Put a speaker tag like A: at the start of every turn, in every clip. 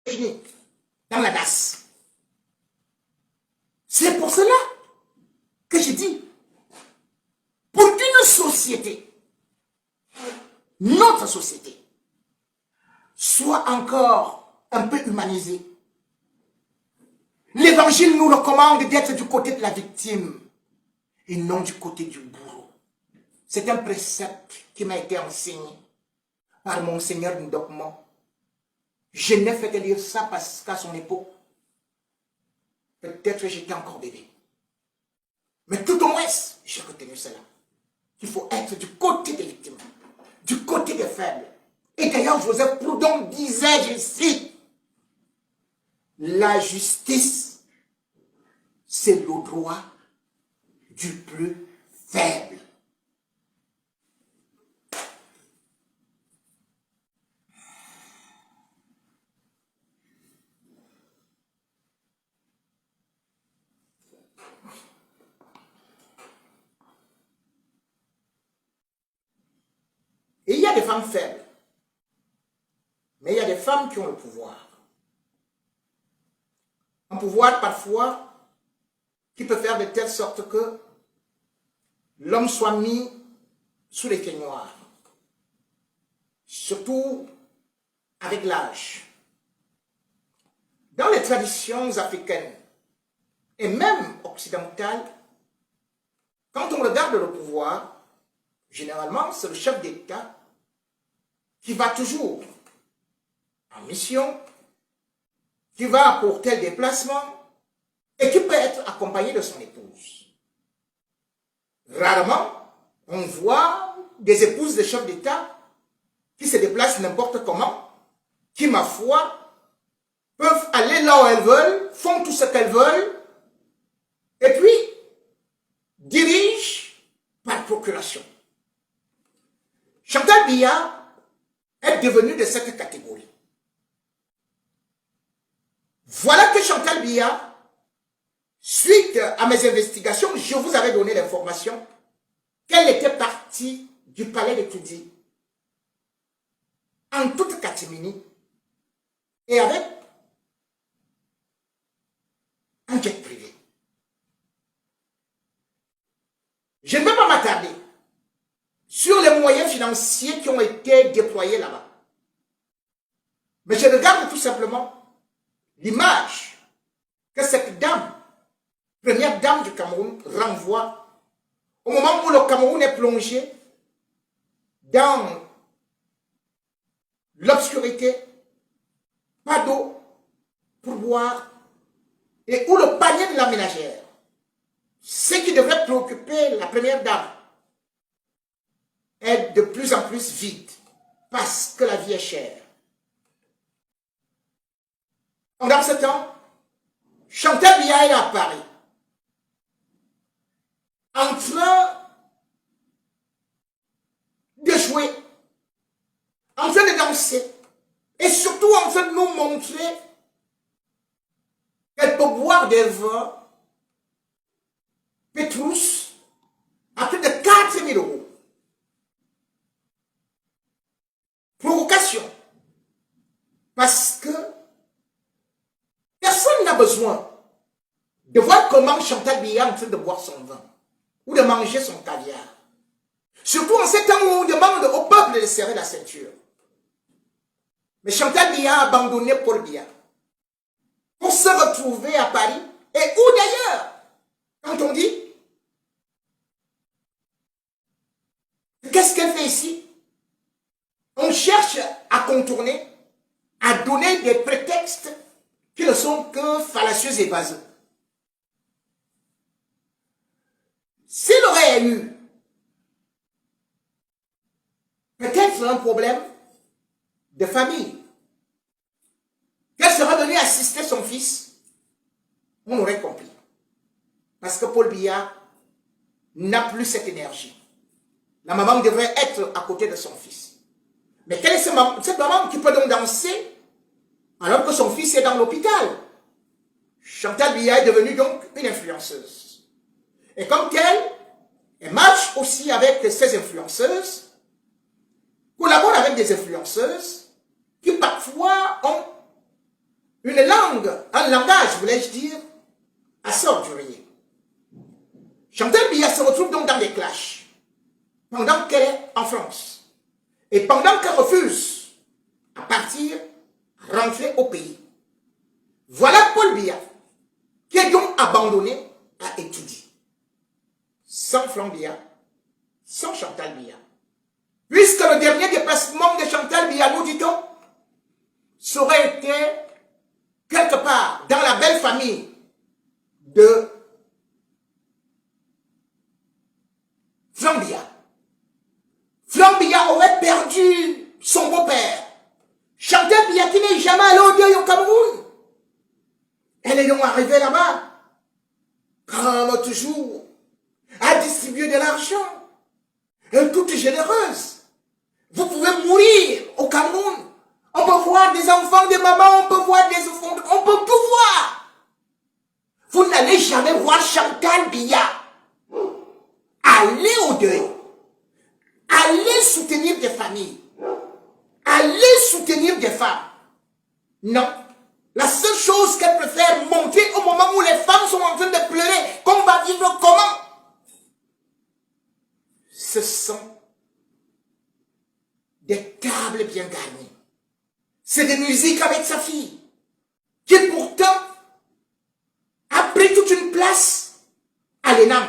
A: fini dans la NAS. C'est pour cela que je dis, pour qu'une société, notre société, soit encore un peu humanisée, l'Évangile nous recommande d'être du côté de la victime et non du côté du bourreau. C'est un précepte qui m'a été enseigné par Monseigneur Ndokmo. Je n'ai fait que lire ça parce qu'à son époque, peut-être j'étais encore bébé. Mais tout au moins, j'ai retenu cela. Il faut être du côté des victimes, du côté des faibles. Et d'ailleurs, Joseph Proudhon disait, je cite, la justice, c'est le droit du plus faible. Et il y a des femmes faibles. Mais il y a des femmes qui ont le pouvoir. Un pouvoir parfois qui peut faire de telle sorte que l'homme soit mis sous les peignoirs. Surtout avec l'âge. Dans les traditions africaines et même occidentales, quand on regarde le pouvoir, généralement c'est le chef d'État qui va toujours en mission, qui va pour tel déplacement et qui peut être accompagné de son épouse. Rarement, on voit des épouses de chefs d'État qui se déplacent n'importe comment, qui, ma foi, peuvent aller là où elles veulent, font tout ce qu'elles veulent, et puis dirigent par procuration. Chantal Biya est devenue de cette catégorie. Voilà que Chantal Biya, suite à mes investigations, je vous avais donné l'information qu'elle était partie du palais de Toudi en toute catimini et avec un jet privé. Je ne vais pas m'attarder sur les moyens financiers qui ont été déployés là-bas. Mais je regarde tout simplement l'image que cette dame, première dame du Cameroun, renvoie au moment où le Cameroun est plongé dans l'obscurité, pas d'eau pour boire, et où le panier de la ménagère, ce qui devrait préoccuper la première dame, est de plus en plus vide, parce que la vie est chère. Pendant ce temps, Chantal Biya est à Paris, en train de jouer, en train de danser, et surtout en train de nous montrer qu'elle peut boire des vins Pétrus à plus de 4 000 €. Provocation. Parce que personne n'a besoin de voir comment Chantal Biya est en train de boire son vin ou de manger son caviar. Surtout en ces temps où on demande au peuple de serrer la ceinture. Mais Chantal Biya a abandonné Paul Biya pour se retrouver à Paris. Et où d'ailleurs, quand on dit, qu'est-ce qu'elle fait ici? On cherche à contourner, à donner des prétextes qui ne sont que fallacieux et vaseux. S'il aurait eu peut-être un problème de famille, qu'elle serait venue assister son fils, on aurait compris. Parce que Paul Biya n'a plus cette énergie. La maman devrait être à côté de son fils. Mais quelle est cette maman qui peut donc danser alors que son fils est dans l'hôpital? Chantal Biya est devenue donc une influenceuse. Et comme telle, elle marche aussi avec ces influenceuses, collabore avec des influenceuses qui parfois ont dans le langage, voulais-je dire, assez ordurier. Chantal Biya se retrouve donc dans des clashs pendant qu'elle est en France et pendant qu'elle refuse à partir, à rentrer au pays. Voilà Paul Biya qui est donc abandonné à étudier. Sans Franck Biya, sans Chantal Biya. Puisque le dernier déplacement de Chantal Biya, nous dit-on, serait été quelque part dans la belle famille de Franck Biya. Franck Biya aurait perdu son beau-père. Chantal Biya qui n'est jamais allé au deuil au Cameroun. Elle est donc arrivée là-bas, comme toujours, à distribuer de l'argent. Toute généreuse. Vous pouvez mourir au Cameroun. On peut voir des enfants, des mamans, on peut voir des enfants, on peut tout voir. Vous n'allez jamais voir Chantal Biya. Allez au deuil. Allez soutenir des familles. Allez soutenir des femmes. Non. La seule chose qu'elle préfère montrer au moment où les femmes sont en train de pleurer, qu'on va vivre comment? Ce sont des tables bien garnies. C'est des musiques avec sa fille, qui pourtant a pris toute une place à l'ENAM,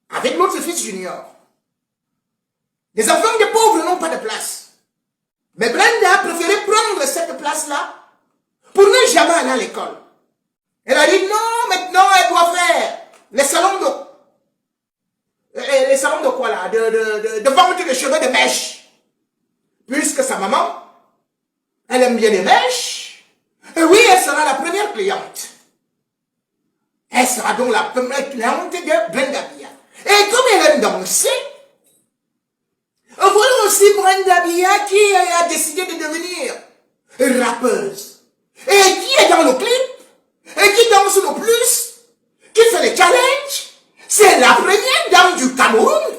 A: avec notre fils junior. Les enfants des pauvres n'ont pas de place. Mais Brenda a préféré prendre cette place-là pour ne jamais aller à l'école. Elle a dit non, maintenant elle doit faire les salons de quoi là? De vente de cheveux de mèche. Puisque sa maman, elle aime bien les mèches. Et oui, elle sera la première cliente. Elle sera donc la première cliente de Brenda Biya. Et comme elle aime danser, voilà aussi Brenda Biya qui a décidé de devenir rappeuse. Et qui est dans le clip, et qui danse le plus, qui fait les challenges, c'est la première dame du Cameroun,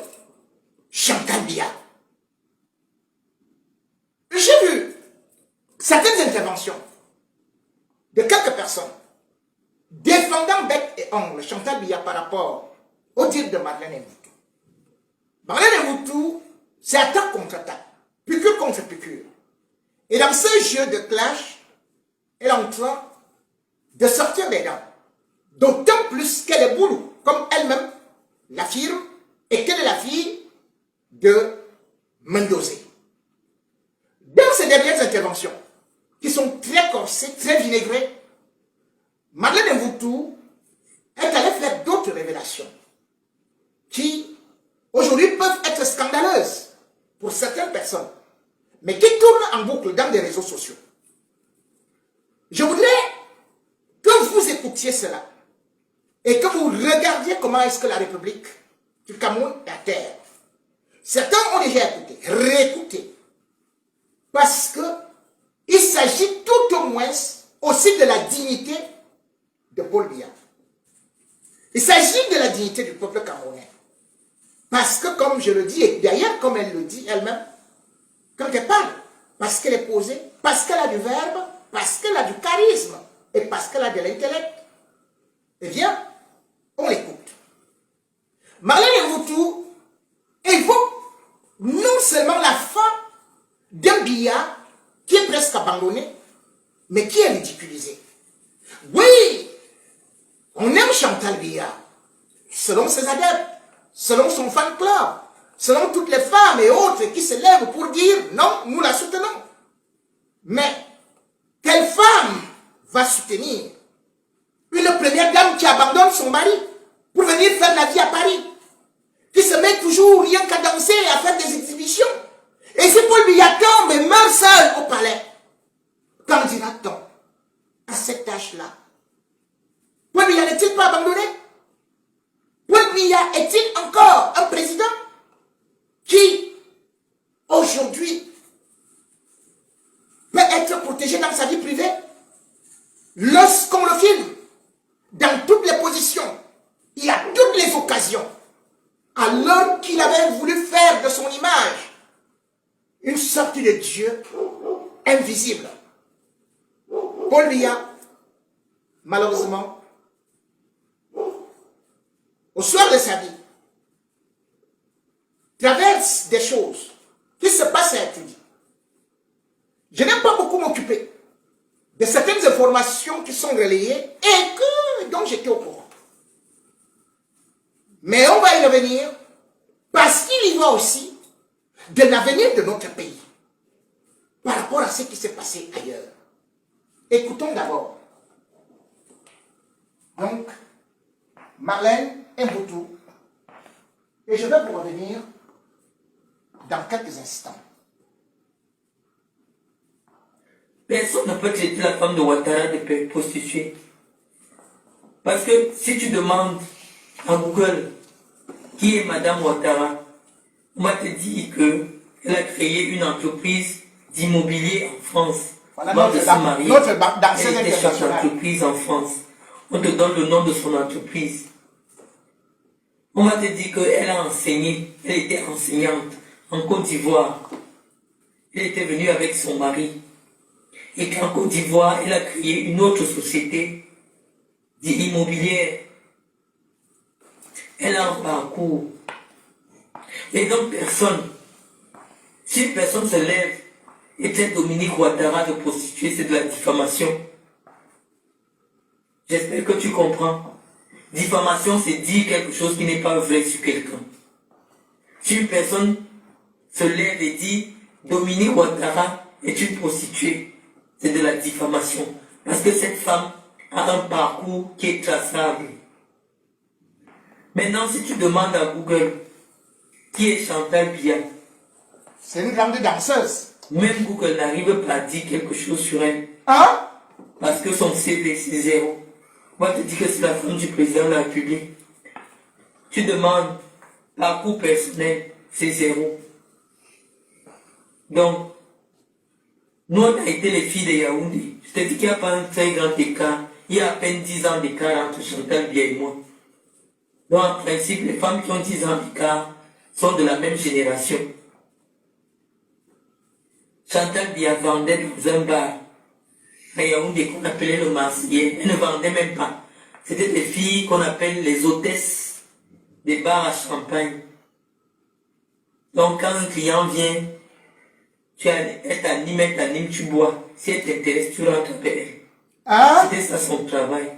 A: Chantal Biya. J'ai vu certaines interventions de quelques personnes défendant bec et ongle Chantal Biya par rapport au dire de Madeleine Mvoutou. Madeleine Mvoutou, c'est attaque contre attaque, piqûre contre piqûre. Et dans ce jeu de clash, elle est en train de sortir des dents. D'autant plus qu'elle est boulou, comme elle-même l'affirme, et qu'elle est la fille de Mendozé. Dans ces dernières interventions, qui sont très corsées, très vinaigrées, Madeleine Mvoutou est allée faire d'autres révélations qui, aujourd'hui, peuvent être scandaleuses pour certaines personnes, mais qui tournent en boucle dans des réseaux sociaux. Je voudrais que vous écoutiez cela et que vous regardiez comment est-ce que la République du Cameroun est à terre. Certains ont déjà écouté, réécouté, parce que il s'agit tout au moins aussi de la dignité de Paul Biya. Il s'agit de la dignité du peuple camerounais. Parce que, comme je le dis, et d'ailleurs, comme elle le dit elle-même, quand elle parle, parce qu'elle est posée, parce qu'elle a du verbe, parce qu'elle a du charisme, et parce qu'elle a de l'intellect, eh bien, on l'écoute. Madeleine Mvoutou évoque non seulement la fin d'un Biya qui est presque abandonné, mais qui est ridiculisé. Oui, on aime Chantal Biya, selon ses adeptes, selon son fan club, selon toutes les femmes et autres qui se lèvent pour dire non, nous la soutenons. Mais quelle femme va soutenir une première dame qui abandonne son mari pour venir faire la vie à Paris, qui se met toujours rien qu'à danser et à faire des exhibitions? Et si Paul Biya tombe et meurt seul au palais, qu'en dira-t-on à cet âge-là? Paul Biya n'est-il pas abandonné? Paul Biya est-il encore un président qui, aujourd'hui, peut être protégé dans sa vie privée lorsqu'on le filme dans toutes les positions et à toutes les occasions, alors qu'il avait voulu faire de son image une sorte de Dieu invisible? Paul Biya malheureusement, au soir de sa vie, traverse des choses qui se passent à étudier. Je n'aime pas beaucoup m'occuper de certaines informations qui sont relayées et dont j'étais au courant. Mais on va y revenir parce qu'il y va aussi de l'avenir de notre pays par rapport à ce qui s'est passé ailleurs. Écoutons d'abord. Donc, Marlène Mboutou, et je vais vous revenir dans quelques instants.
B: Personne ne peut traiter la femme de Ouattara de prostituée. Parce que si tu demandes à Google qui est Madame Ouattara, on va te dire qu'elle a créé une entreprise d'immobilier en France.
A: Voilà
B: Avant de se marier, elle était chef
A: internationale.
B: d'entreprise en France. On te donne le nom de son entreprise. On va te dire qu'elle a enseigné, elle était enseignante en Côte d'Ivoire. Elle était venue avec son mari. Et qu'en Côte d'Ivoire, elle a créé une autre société d'immobilière. Elle a un parcours. Et donc personne, si une personne se lève et traite Dominique Ouattara de prostituée, c'est de la diffamation. J'espère que tu comprends. Diffamation, c'est dire quelque chose qui n'est pas vrai sur quelqu'un. Si une personne se lève et dit Dominique Ouattara est une prostituée, c'est de la diffamation. Parce que cette femme a un parcours qui est traçable. Maintenant, si tu demandes à Google qui est Chantal Biya,
A: c'est une grande danseuse.
B: même Google n'arrive pas à dire quelque chose sur elle.
A: Hein?
B: Parce que son CV, c'est zéro. On va te dire que c'est la femme du président de la République. Tu demandes parcours personnel, c'est zéro. Donc, nous, on a été les filles de Yaoundé. Je te dis qu'il n'y a pas un très grand écart. Il y a à peine 10 ans d'écart entre Chantal Biya et moi. Donc, en principe, les femmes qui ont 10 ans d'écart sont de la même génération. Chantal Biya vendait dans un bar à Yaoundé qu'on appelait le Marseillais. Elle ne vendait même pas. C'était des filles qu'on appelle les hôtesses des bars à champagne. Donc, quand un client vient, elle t'anime, tu bois. Si elle t'intéresse, tu rentres avec elle.
A: Hein?
B: C'était ça son travail.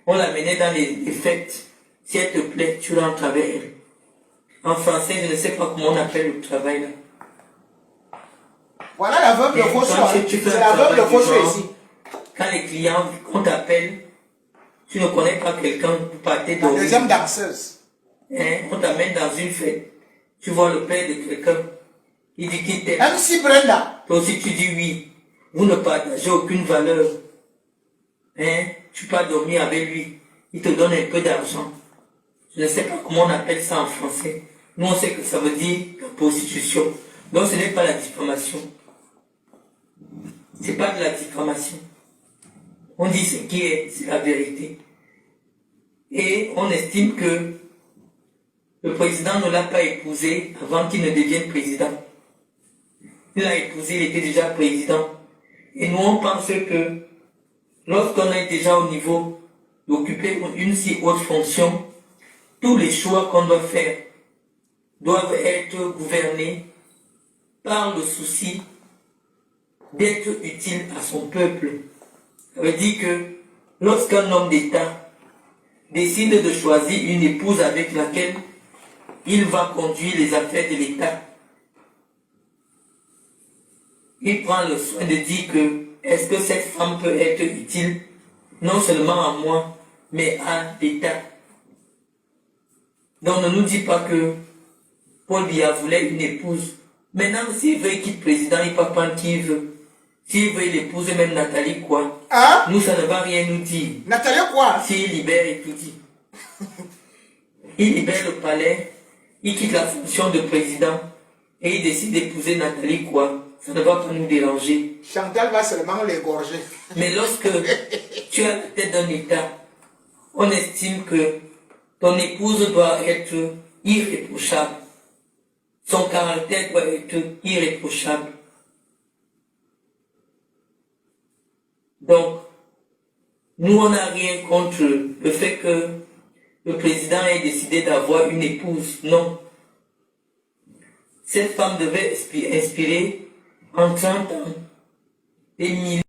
B: On l'amenait dans les fêtes. Si elle te plaît, tu rentres avec elle. En français, je ne sais pas comment on appelle le travail là.
A: Voilà la veuve de Fosso. C'est la veuve de Fosso ici.
B: Quand les clients, on t'appelle, tu ne connais pas quelqu'un, vous partez
A: La
B: dormir.
A: deuxième danseuse.
B: Hein, on t'amène dans une fête. Tu vois le père de quelqu'un. Il dit qu'il t'aime.
A: MC Brenda.
B: Toi aussi tu dis oui. Vous ne partagez aucune valeur. Hein, tu pars dormir avec lui. Il te donne un peu d'argent. Je ne sais pas comment on appelle ça en français. Nous on sait que ça veut dire la prostitution. Donc ce n'est pas la diffamation. C'est pas de la diffamation. On dit ce qui est, c'est la vérité. Et on estime que le président ne l'a pas épousé avant qu'il ne devienne président. Il l'a épousé, il était déjà président. Et nous, on pense que lorsqu'on est déjà au niveau d'occuper une si haute fonction, tous les choix qu'on doit faire doivent être gouvernés par le souci d'être utile à son peuple. Ça veut dire que lorsqu'un homme d'État décide de choisir une épouse avec laquelle il va conduire les affaires de l'État, il prend le soin de dire que est-ce que cette femme peut être utile non seulement à moi, mais à l'État. Donc ne nous dis pas que Paul Biya voulait une épouse. Maintenant, s'il veut qu'il président, il peut prendre qui il veut. S'il veut l'épouser même Nathalie quoi,
A: Hein?
B: nous ça ne va rien nous dire.
A: Nathalie quoi?
B: S'il libère et tout dit. Il libère le palais, il quitte la fonction de président et il décide d'épouser Nathalie quoi. Ça ne va pas nous déranger.
A: Chantal va seulement l'égorger.
B: Mais lorsque tu as la tête d'un État, on estime que ton épouse doit être irréprochable. Son caractère doit être irréprochable. Donc, Nous, on n'a rien contre le fait que le président ait décidé d'avoir une épouse. Non. Cette femme devait inspirer en 30 ans des milliers